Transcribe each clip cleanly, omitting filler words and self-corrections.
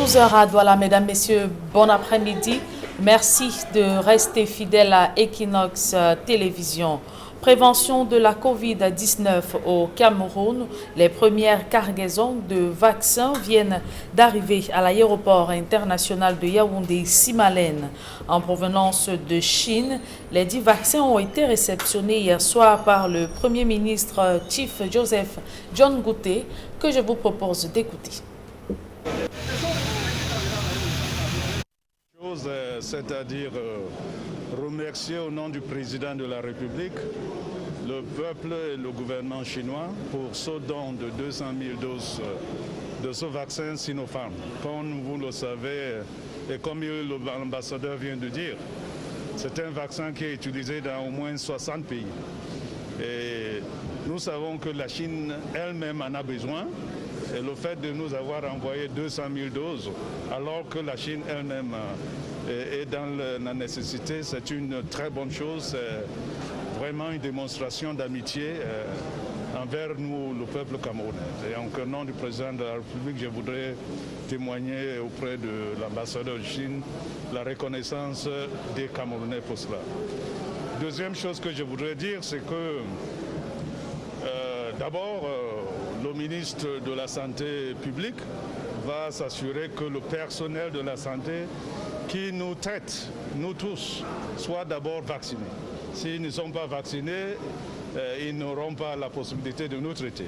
12h à Douala, mesdames, messieurs, bon après-midi. Merci de rester fidèles à Equinox Télévision. Prévention de la Covid-19 au Cameroun. Les premières cargaisons de vaccins viennent d'arriver à l'aéroport international de Yaoundé-Simalène en provenance de Chine. Les 10 vaccins ont été réceptionnés hier soir par le Premier ministre Chief Joseph John Gouté, que je vous propose d'écouter. C'est-à-dire remercier au nom du président de la République le peuple et le gouvernement chinois pour ce don de 200 000 doses de ce vaccin Sinopharm. Comme vous le savez et comme l'ambassadeur vient de dire, c'est un vaccin qui est utilisé dans au moins 60 pays. Et nous savons que la Chine elle-même en a besoin. Et le fait de nous avoir envoyé 200 000 doses, alors que la Chine elle-même est dans la nécessité, c'est une très bonne chose. C'est vraiment une démonstration d'amitié envers nous, le peuple camerounais. Et en nom du président de la République, je voudrais témoigner auprès de l'ambassadeur de Chine la reconnaissance des Camerounais pour cela. Deuxième chose que je voudrais dire, c'est que d'abord, le ministre de la Santé publique va s'assurer que le personnel de la santé qui nous traite, nous tous, soit d'abord vaccinés. S'ils ne sont pas vaccinés, ils n'auront pas la possibilité de nous traiter.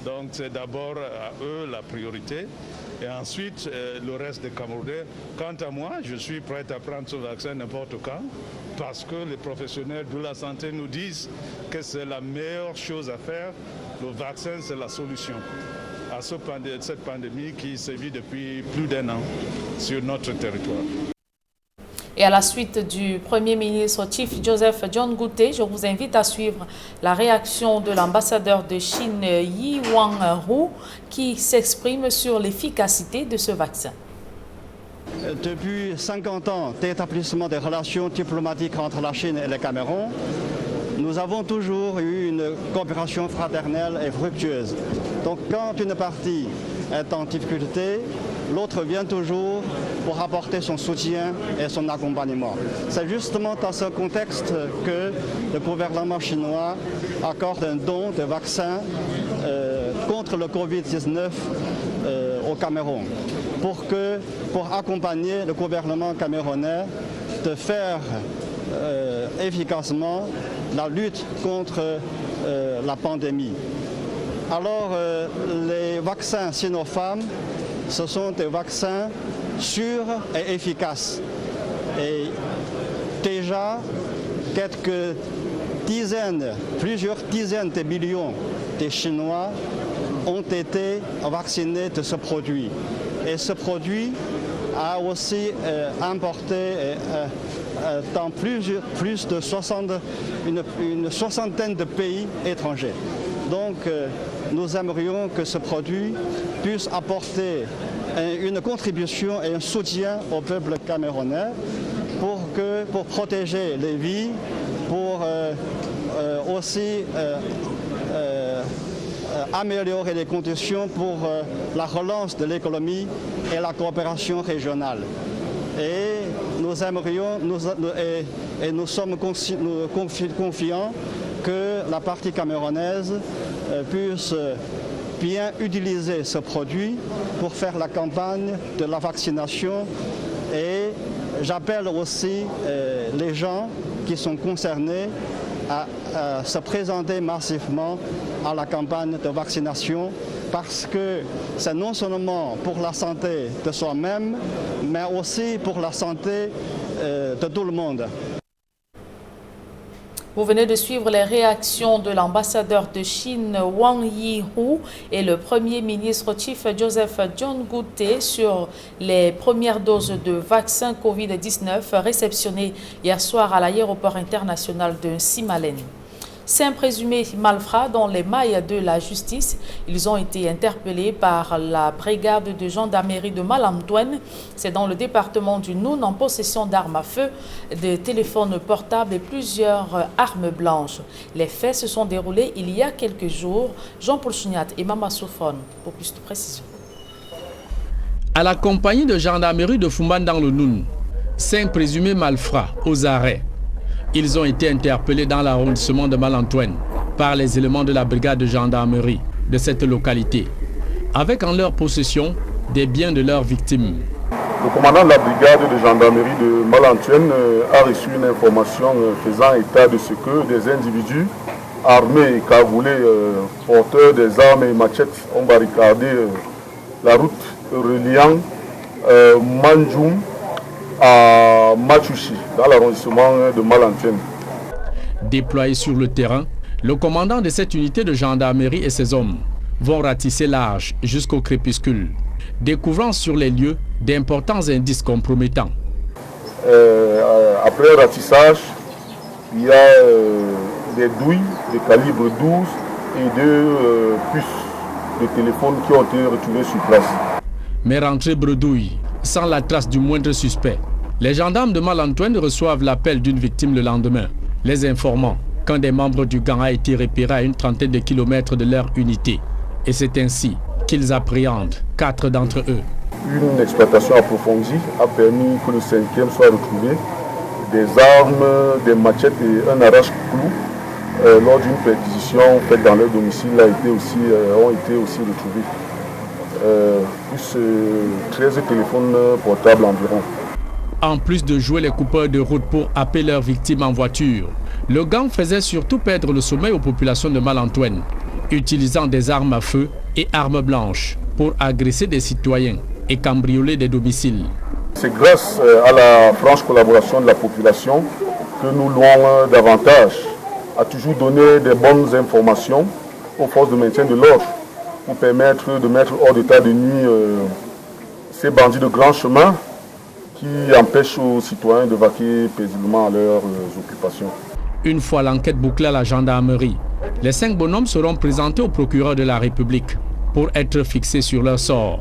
Donc c'est d'abord à eux la priorité et ensuite le reste des Camerounais. Quant à moi, je suis prêt à prendre ce vaccin n'importe quand parce que les professionnels de la santé nous disent que c'est la meilleure chose à faire. Le vaccin, c'est la solution à cette pandémie qui sévit depuis plus d'1 an sur notre territoire. Et à la suite du Premier ministre Chief Joseph John Gouté, je vous invite à suivre la réaction de l'ambassadeur de Chine Yi Wang-Ru qui s'exprime sur l'efficacité de ce vaccin. Depuis 50 ans d'établissement des relations diplomatiques entre la Chine et le Cameroun, nous avons toujours eu une coopération fraternelle et fructueuse. Donc quand une partie est en difficulté, l'autre vient toujours pour apporter son soutien et son accompagnement. C'est justement dans ce contexte que le gouvernement chinois accorde un don de vaccins contre le Covid-19 au Cameroun pour accompagner le gouvernement camerounais de faire efficacement la lutte contre la pandémie. Alors, les vaccins Sinopharm, ce sont des vaccins sûrs et efficaces. Et déjà, plusieurs dizaines de millions de Chinois ont été vaccinés de ce produit. Et ce produit a aussi importé dans une soixantaine de pays étrangers. Donc nous aimerions que ce produit puisse apporter une contribution et un soutien au peuple camerounais pour protéger les vies, pour aussi améliorer les conditions pour la relance de l'économie et la coopération régionale. Et nous aimerions, nous sommes confiants que la partie camerounaise puisse bien utiliser ce produit pour faire la campagne de la vaccination. Et j'appelle aussi les gens qui sont concernés à se présenter massivement à la campagne de vaccination parce que c'est non seulement pour la santé de soi-même, mais aussi pour la santé de tout le monde. Vous venez de suivre les réactions de l'ambassadeur de Chine Wang Yi-Hu et le Premier ministre Chief Joseph John Gouté sur les premières doses de vaccin Covid-19 réceptionnées hier soir à l'aéroport international de Simalène. 5 présumés malfrats dans les mailles de la justice. Ils ont été interpellés par la brigade de gendarmerie de Malamdouane. C'est dans le département du Noun en possession d'armes à feu, de téléphones portables et plusieurs armes blanches. Les faits se sont déroulés il y a quelques jours. Jean-Paul Chuniat et Mama Soufone pour plus de précision. À la compagnie de gendarmerie de Fumban dans le Noun, 5 présumés malfrats aux arrêts. Ils ont été interpellés dans l'arrondissement de Malantoine par les éléments de la brigade de gendarmerie de cette localité, avec en leur possession des biens de leurs victimes. Le commandant de la brigade de gendarmerie de Malantoine a reçu une information faisant état de ce que des individus armés et cagoulés, porteurs des armes et machettes, ont barricadé la route reliant Manjoum à Machuchi, dans l'arrondissement de Malantoine. Déployés sur le terrain, le commandant de cette unité de gendarmerie et ses hommes vont ratisser large jusqu'au crépuscule, découvrant sur les lieux d'importants indices compromettants. Après le ratissage, il y a des douilles de calibre 12 et 2 puces de téléphone qui ont été retrouvées sur place. Mais rentrée bredouille, sans la trace du moindre suspect. Les gendarmes de Malantoine reçoivent l'appel d'une victime le lendemain, les informant qu'un des membres du gang a été repéré à une trentaine de kilomètres de leur unité. Et c'est ainsi qu'ils appréhendent 4 d'entre eux. Une exploitation approfondie a permis que le 5e soit retrouvé. Des armes, des machettes et un arrache-clou lors d'une perquisition faite dans leur domicile ont été aussi retrouvés. Plus 13 téléphones portables environ. En plus de jouer les coupeurs de route pour happer leurs victimes en voiture, le gang faisait surtout perdre le sommeil aux populations de Malantoine, utilisant des armes à feu et armes blanches pour agresser des citoyens et cambrioler des domiciles. C'est grâce à la franche collaboration de la population que nous louons davantage, à toujours donner des bonnes informations aux forces de maintien de l'ordre pour permettre de mettre hors d'état de nuit ces bandits de grand chemin qui empêchent aux citoyens de vaquer paisiblement à leurs occupations. Une fois l'enquête bouclée à la gendarmerie, les 5 bonhommes seront présentés au procureur de la République pour être fixés sur leur sort.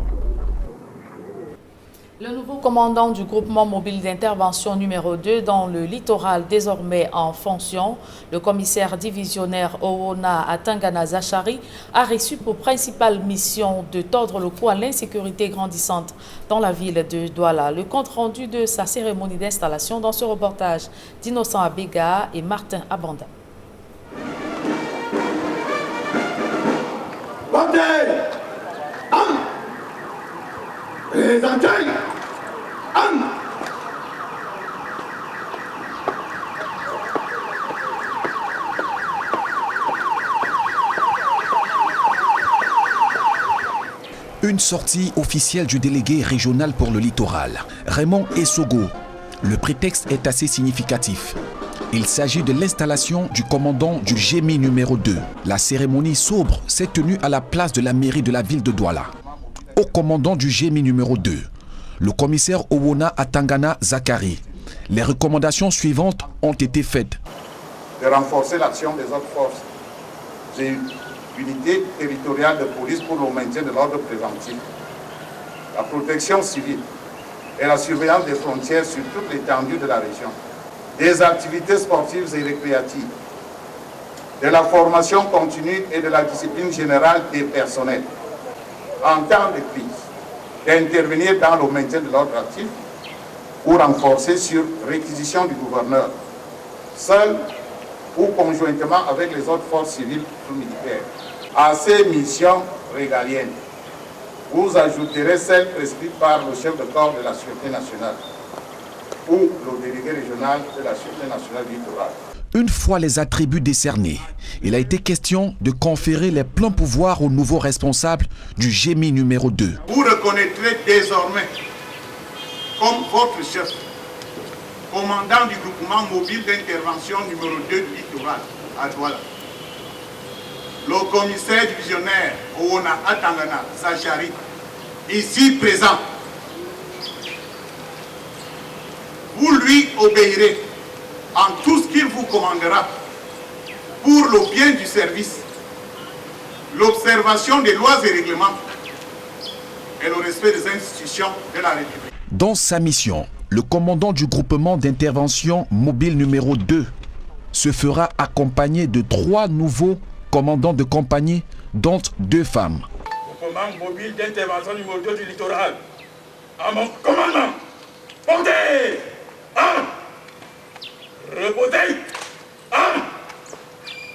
Le nouveau commandant du groupement mobile d'intervention numéro 2 dans le littoral, désormais en fonction, le commissaire divisionnaire Owona Atangana Zachary, a reçu pour principale mission de tordre le cou à l'insécurité grandissante dans la ville de Douala. Le compte rendu de sa cérémonie d'installation dans ce reportage d'Innocent Abega et Martin Abanda. Une sortie officielle du délégué régional pour le littoral, Raymond Essogo. Le prétexte est assez significatif. Il s'agit de l'installation du commandant du GMI numéro 2. La cérémonie sobre s'est tenue à la place de la mairie de la ville de Douala. Au commandant du GMI numéro 2, le commissaire Owona Atangana Zachary. Les recommandations suivantes ont été faites. De renforcer l'action des autres forces et unités territoriales de police pour le maintien de l'ordre préventif, la protection civile et la surveillance des frontières sur toute l'étendue de la région, des activités sportives et récréatives, de la formation continue et de la discipline générale des personnels. En temps de crise, d'intervenir dans le maintien de l'ordre actif ou renforcer sur réquisition du gouverneur, seul ou conjointement avec les autres forces civiles ou militaires. À ces missions régaliennes, vous ajouterez celles prescrites par le chef de corps de la Sûreté nationale ou le délégué régional de la Sûreté nationale littorale. Une fois les attributs décernés, il a été question de conférer les pleins pouvoirs au nouveau responsable du GMI numéro 2. Vous reconnaîtrez désormais comme votre chef, commandant du groupement mobile d'intervention numéro 2 du littoral à Douala, le commissaire divisionnaire Owona Atangana Zachary, ici présent. Vous lui obéirez en tout ce qu'il vous commandera pour le bien du service, l'observation des lois et règlements et le respect des institutions de la République. Dans sa mission, le commandant du groupement d'intervention mobile numéro 2 se fera accompagner de 3 nouveaux commandants de compagnie, dont 2 femmes. Le commandant mobile d'intervention numéro 2 du littoral, À mon commandement. Portez. Armes. Reposez. Armes.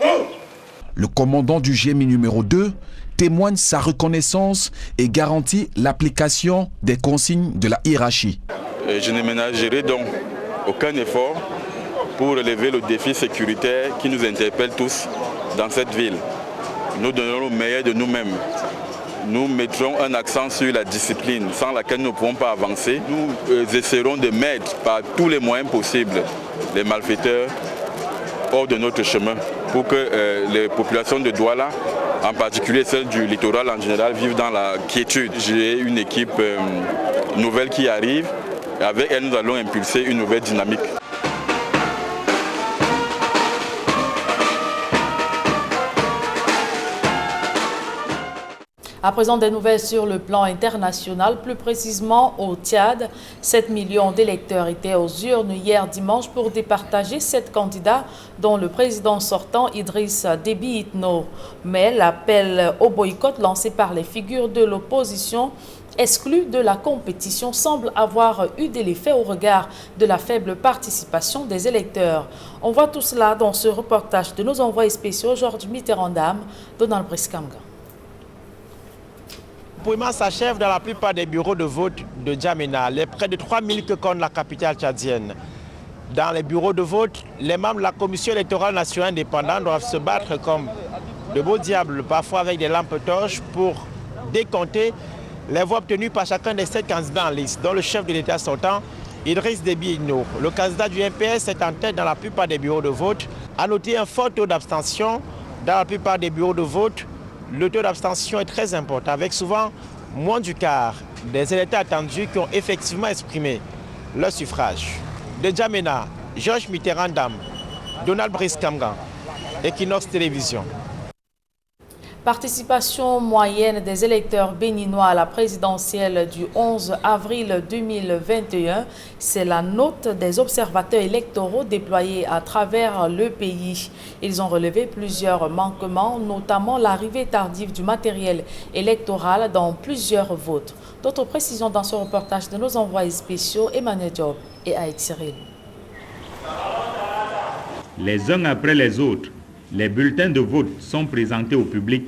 Oh. Le commandant du GMI numéro 2 témoigne sa reconnaissance et garantit l'application des consignes de la hiérarchie. Je ne ménagerai donc aucun effort pour relever le défi sécuritaire qui nous interpelle tous dans cette ville. Nous donnons le meilleur de nous-mêmes. Nous mettrons un accent sur la discipline sans laquelle nous ne pouvons pas avancer. Nous essaierons de mettre par tous les moyens possibles les malfaiteurs hors de notre chemin pour que les populations de Douala, en particulier celles du littoral en général, vivent dans la quiétude. J'ai une équipe nouvelle qui arrive et avec elle nous allons impulser une nouvelle dynamique. À présent, des nouvelles sur le plan international, plus précisément au Tchad. 7 millions d'électeurs étaient aux urnes hier dimanche pour départager 7 candidats, dont le président sortant Idriss Déby Itno. Mais l'appel au boycott lancé par les figures de l'opposition exclues de la compétition semble avoir eu de l'effet au regard de la faible participation des électeurs. On voit tout cela dans ce reportage de nos envoyés spéciaux, Georges Mitterrand, Donald Briskamga. Le dépouillement s'achève dans la plupart des bureaux de vote de N'Djamena, les près de 3000 que compte la capitale tchadienne. Dans les bureaux de vote, les membres de la Commission électorale nationale indépendante doivent se battre comme de beaux diables, parfois avec des lampes torches, pour décompter les voix obtenues par chacun des 7 candidats en liste, dont le chef de l'État sortant, Idriss Déby Itno. Le candidat du MPS est en tête dans la plupart des bureaux de vote. A noté un fort taux d'abstention dans la plupart des bureaux de vote. Le taux d'abstention est très important, avec souvent moins du quart des électeurs attendus qui ont effectivement exprimé leur suffrage. De N'Djamena, Georges Mitterrand, Donald Briskamga, Equinox Télévision. Participation moyenne des électeurs béninois à la présidentielle du 11 avril 2021, c'est la note des observateurs électoraux déployés à travers le pays. Ils ont relevé plusieurs manquements, notamment l'arrivée tardive du matériel électoral dans plusieurs votes. D'autres précisions dans ce reportage de nos envoyés spéciaux Emmanuel Diop et Aïk Cyril. Les uns après les autres, les bulletins de vote sont présentés au public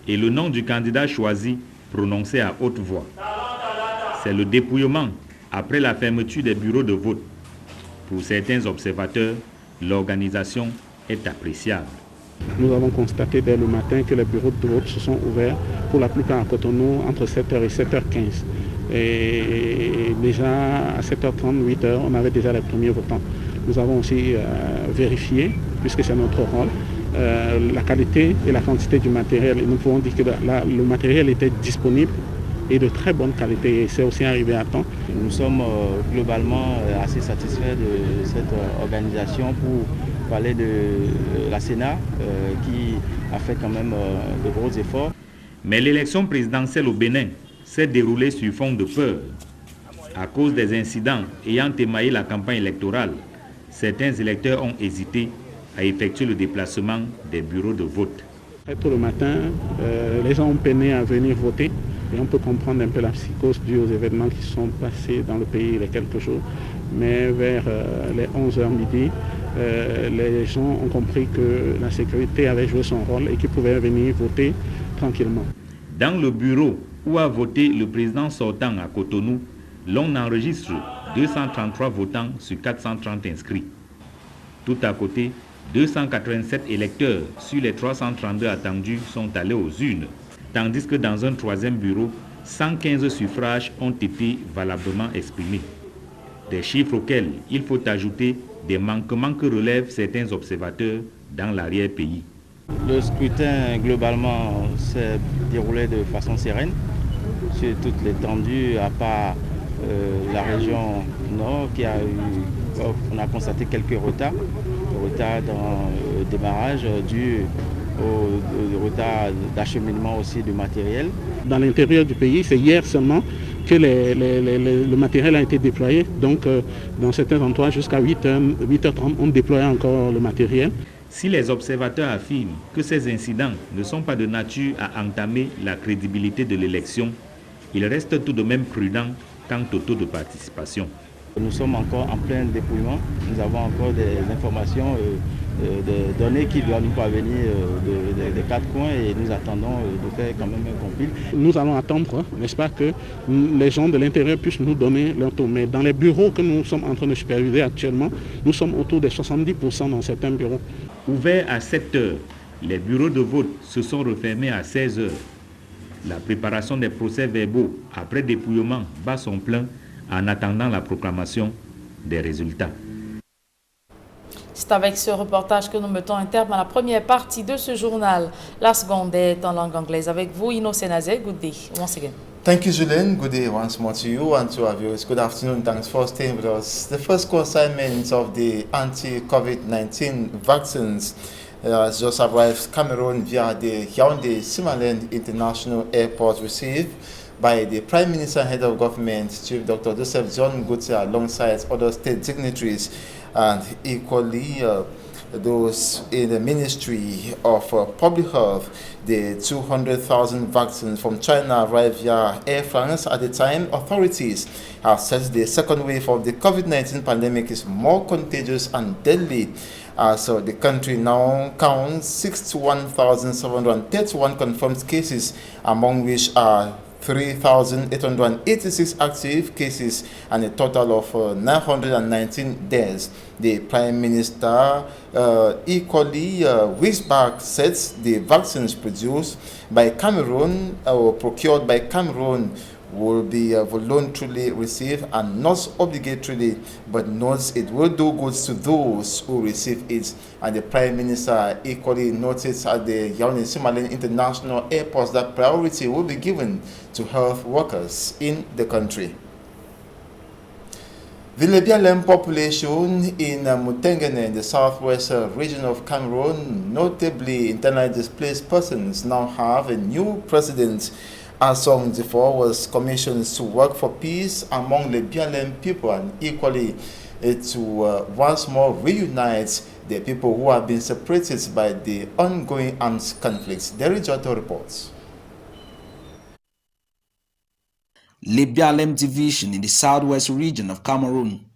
et le nom du candidat choisi prononcé à haute voix. C'est le dépouillement après la fermeture des bureaux de vote. Pour certains observateurs, l'organisation est appréciable. Nous avons constaté dès le matin que les bureaux de vote se sont ouverts pour la plupart à Cotonou entre 7h et 7h15. Et déjà à 7h30, 8h, on avait déjà les premiers votants. Nous avons aussi vérifié, puisque c'est notre rôle, la qualité et la quantité du matériel. Et nous pouvons dire que le matériel était disponible et de très bonne qualité. Et c'est aussi arrivé à temps. Nous sommes globalement assez satisfaits de cette organisation pour parler de la Sénat qui a fait quand même de gros efforts. Mais l'élection présidentielle au Bénin s'est déroulée sur fond de peur. À cause des incidents ayant émaillé la campagne électorale, certains électeurs ont hésité à effectuer le déplacement des bureaux de vote. Très tôt le matin, les gens ont peiné à venir voter et on peut comprendre un peu la psychose due aux événements qui sont passés dans le pays il y a quelques jours. Mais vers les 11h midi, les gens ont compris que la sécurité avait joué son rôle et qu'ils pouvaient venir voter tranquillement. Dans le bureau où a voté le président sortant à Cotonou, l'on enregistre 233 votants sur 430 inscrits. Tout à côté, 287 électeurs sur les 332 attendus sont allés aux urnes, tandis que dans un troisième bureau, 115 suffrages ont été valablement exprimés. Des chiffres auxquels il faut ajouter des manquements que relèvent certains observateurs dans l'arrière-pays. Le scrutin globalement s'est déroulé de façon sereine sur toute l'étendue, à part la région nord qui a eu, on a constaté quelques retards dans le démarrage dû au retard d'acheminement aussi du matériel. Dans l'intérieur du pays, c'est hier seulement que le matériel a été déployé. Donc dans certains endroits, jusqu'à 8h30, on déployait encore le matériel. Si les observateurs affirment que ces incidents ne sont pas de nature à entamer la crédibilité de l'élection, ils restent tout de même prudents quant au taux de participation. Nous sommes encore en plein dépouillement. Nous avons encore des informations, des données qui doivent nous parvenir des quatre coins et nous attendons de faire quand même un compil. Nous allons attendre, n'est-ce pas, que les gens de l'intérieur puissent nous donner leur taux. Mais dans les bureaux que nous sommes en train de superviser actuellement, nous sommes autour de 70% dans certains bureaux. Ouverts à 7 heures, les bureaux de vote se sont refermés à 16 heures. La préparation des procès-verbaux après dépouillement bat son plein en attendant la proclamation des résultats. C'est avec ce reportage que nous mettons un terme à la première partie de ce journal. La seconde est en langue anglaise. Avec vous, Ino Senaze. Good day once again. Thank you, Julien. Good day once more to you and to our viewers. Good afternoon. Thanks for staying with us. The first consignment of the anti-COVID-19 vaccines has just arrived Cameroon via the Yaoundé Simalène International Airport, received by the Prime Minister and Head of Government, Chief Dr. Joseph John Goodson, alongside other state dignitaries, and equally those in the Ministry of Public Health. The 200,000 vaccines from China arrived via Air France. At the time, authorities have said the second wave of the COVID-19 pandemic is more contagious and deadly. So the country now counts 61,731 confirmed cases, among which are 3,886 active cases and a total of 919 deaths. The Prime Minister equally weeks back said the vaccines produced by Cameroon or procured by Cameroon will be voluntarily received and not obligatorily, but notes it will do good to those who receive it. And the Prime Minister equally noticed at the Yaoundé Simalène International Airport that priority will be given to health workers in the country. The Lebialem population in Mutengene, in the southwest region of Cameroon, notably internally displaced persons, now have a new president. Assong Difo was commissioned to work for peace among the Lebialem people and equally to once more reunite the people who have been separated by the ongoing armed conflicts. Derry Jotto reports. Lebialem division in the southwest region of Cameroon.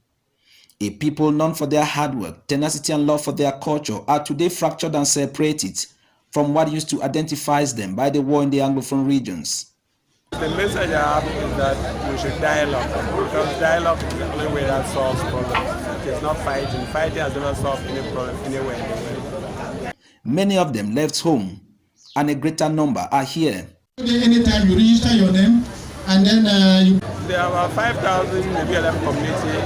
A people known for their hard work, tenacity and love for their culture are today fractured and separated from what used to identify them by the war in the Anglophone regions. The message I have is that we should dialogue, because dialogue is the only way that solves problems. It's not fighting. Fighting has never solved any problem anywhere in the world. Many of them left home, and a greater number are here. Anytime you register your name, and then There are about 5,000 Lebialem community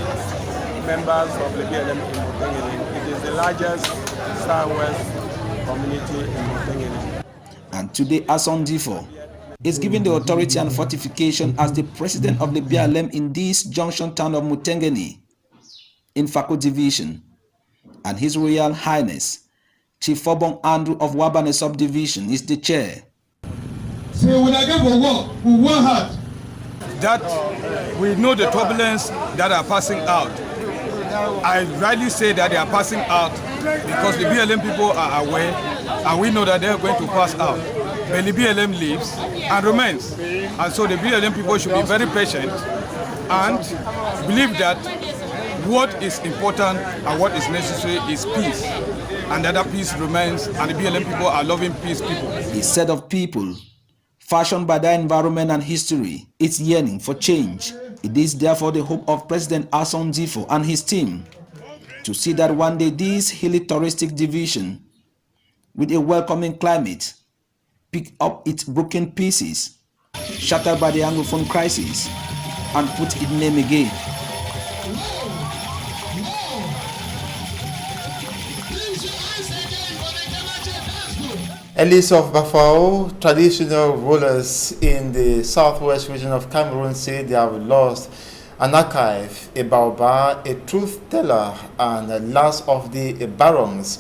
members of Lebialem in Mutengene. It is the largest southwest community in Mutengene. And today, Assong Difo is given the authority and fortification as the president of Lebialem in this junction town of Mutengene in Fako Division, and His Royal Highness Chief Fobong Andrew of Wabane Subdivision is the chair. That we know the turbulence that are passing out. I rightly say that they are passing out because the BLM people are aware and we know that they are going to pass out. But the BLM lives and remains. And so the BLM people should be very patient and believe that what is important and what is necessary is peace. And that peace remains, and the BLM people are loving peace people. A set of people fashioned by their environment and history, it's yearning for change. It is therefore the hope of President Assong Difo and his team to see that one day this hilly touristic division, with a welcoming climate, pick up its broken pieces, shattered by the Anglophone crisis, and put its name again. Elis of Bafao, traditional rulers in the southwest region of Cameroon, say they have lost an archive, a baobab, a truth teller, and the last of the barons.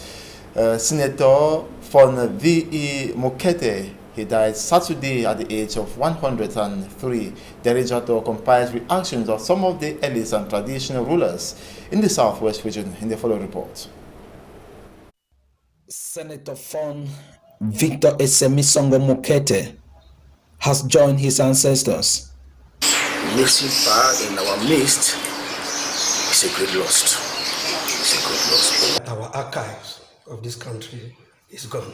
Senator Fon V.E. Mokete, he died Saturday at the age of 103. Derry Jotto compiles reactions of some of the Elis and traditional rulers in the southwest region in the following report. Senator Fon Victor Esemisongo Mokete has joined his ancestors. missing part in our midst is a great loss. It's a great loss. Our archives of this country is gone.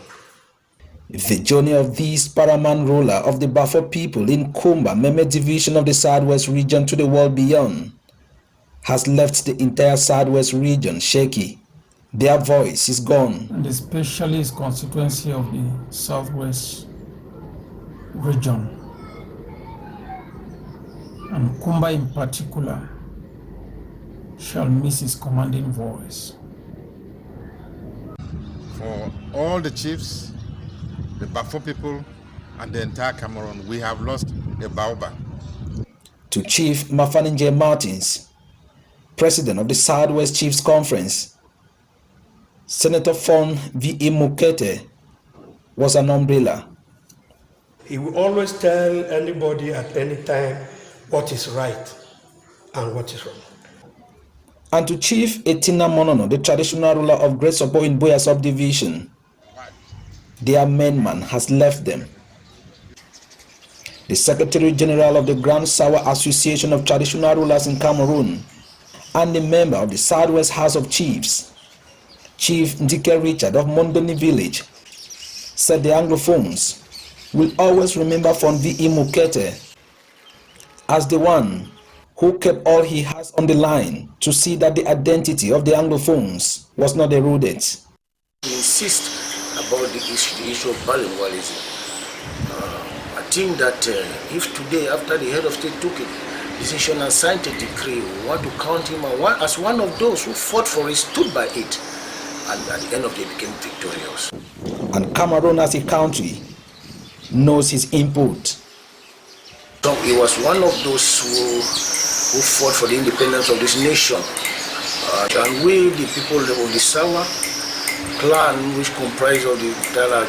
The journey of this paramount ruler of the Bafo people in Kumba, Meme division of the Southwest region to the world beyond, has left the entire Southwest region shaky. Their voice is gone. And especially his constituency of the Southwest region, and Kumba in particular, shall miss his commanding voice. For all the chiefs, the Bafo people, and the entire Cameroon, we have lost a baobab. To Chief Mafaninje Martins, President of the Southwest Chiefs Conference, Senator Fon V.E. Mukete was an umbrella. He will always tell anybody at any time what is right and what is wrong. And to Chief Etina Monono, the traditional ruler of Great Sopo in Boya subdivision, their main man has left them. The Secretary General of the Grand Sawa Association of Traditional Rulers in Cameroon and a member of the Southwest House of Chiefs, Chief Ndike Richard of Mondoni Village, said the Anglophones will always remember Fon V.E. Mukete as the one who kept all he has on the line to see that the identity of the Anglophones was not eroded. We insist about the issue of bilingualism. I think that if today, after the head of state took a decision and signed a decree, we want to count him as one of those who fought for it, stood by it, and at the end of the day became victorious. And Cameroon as a country knows his input. So he was one of those who fought for the independence of this nation. And we, the people of the Sawa clan, which comprise of the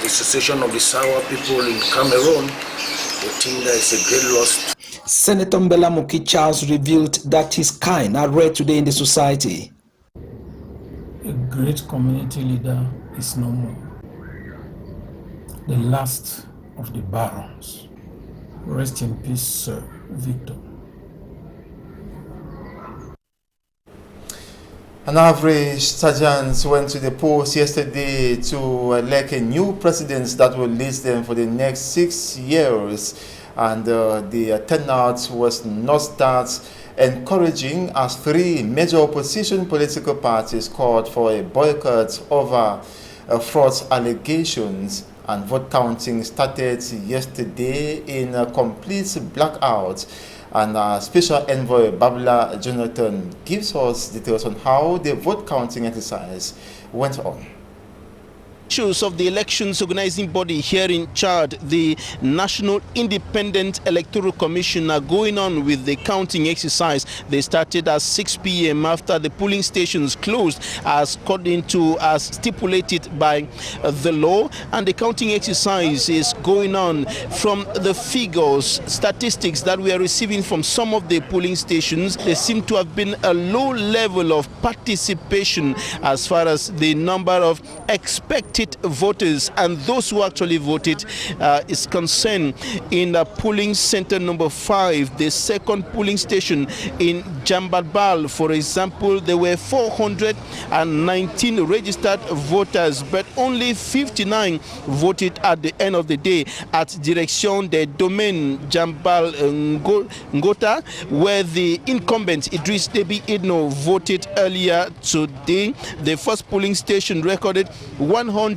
Association of the Sawa people in Cameroon, we think that it's a great loss. Senator Mbela Muki Charles revealed that his kind are rare today in the society. A great community leader is no more. The last of the barons. Rest in peace, Sir Victor. An average sergeant went to the polls yesterday to elect a new president that will lead them for the next 6 years. And the turnout was not that encouraging, as 3 major opposition political parties called for a boycott over fraud allegations. And vote counting started yesterday in a complete blackout. And Special Envoy Babla Jonathan gives us details on how the vote counting exercise went on. Officials of the elections organizing body here in Chad, the National Independent Electoral Commission, are going on with the counting exercise. They started at 6 p.m. after the polling stations closed as stipulated by the law, and the counting exercise is going on. From the figures, statistics that we are receiving from some of the polling stations, there seem to have been a low level of participation as far as the number of expected voters and those who actually voted is concerned. In polling center number 5, the second polling station in Jambadbal, for example, there were 419 registered voters, but only 59 voted at the end of the day at Direction des Domaines Jambal Ngota, where the incumbent Idris Deby Itno voted earlier today. The first polling station recorded 105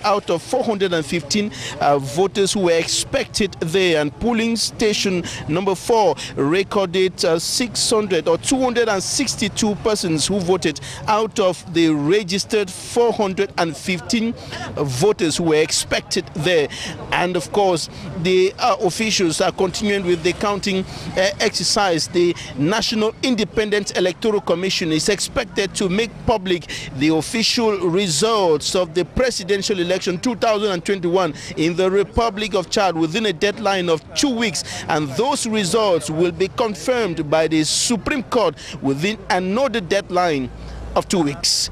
out of 415 voters who were expected there, and polling station number 4 recorded 262 persons who voted out of the registered 415 voters who were expected there. And of course, the officials are continuing with the counting exercise. The National Independent Electoral Commission is expected to make public the official results of the presidential election 2021 in the Republic of Chad within a deadline of 2 weeks, and those results will be confirmed by the Supreme Court within another deadline of 2 weeks.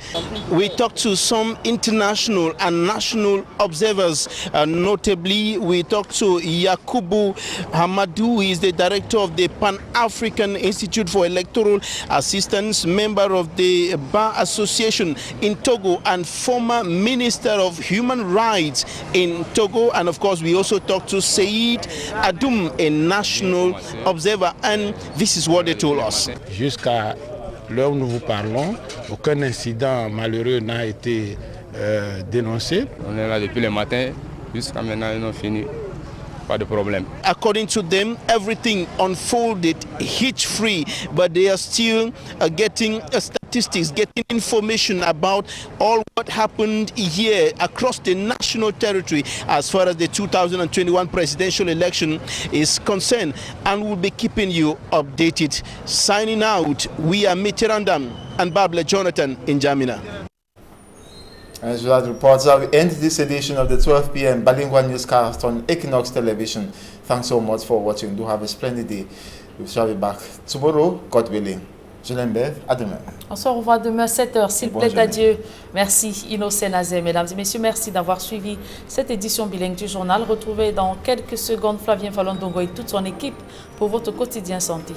We talked to some international and national observers. Notably, we talked to Yakubu Hamadou, who is the director of the Pan-African Institute for Electoral Assistance, member of the Bar Association in Togo, and former Minister of Human Rights in Togo. And of course, we also talked to Saïd Adoum, a national observer, and this is what they told us. Jusqu'à l'heure où nous vous parlons, aucun incident malheureux n'a été dénoncé. On est là depuis le matin, jusqu'à maintenant, ils ont fini. Pas de problème. According to them, everything unfolded hitch-free, but they are still getting statistics, getting information about all what happened here across the national territory as far as the 2021 presidential election is concerned, and we'll be keeping you updated. Signing out, we are Mitterrandam and Babla Jonathan in Jamina. As well as reports, we end this edition of the 12 p.m. bilingual newscast on Equinox Television. Thanks so much for watching. Do have a splendid day. We shall be back tomorrow, God willing. Je l'aime, à demain. On se revoit demain à 7h, s'il plaît à Dieu. Merci Innocent Nazé. Mesdames et messieurs, merci d'avoir suivi cette édition bilingue du journal. Retrouvez dans quelques secondes Flavien Falondongo et toute son équipe pour votre quotidien santé.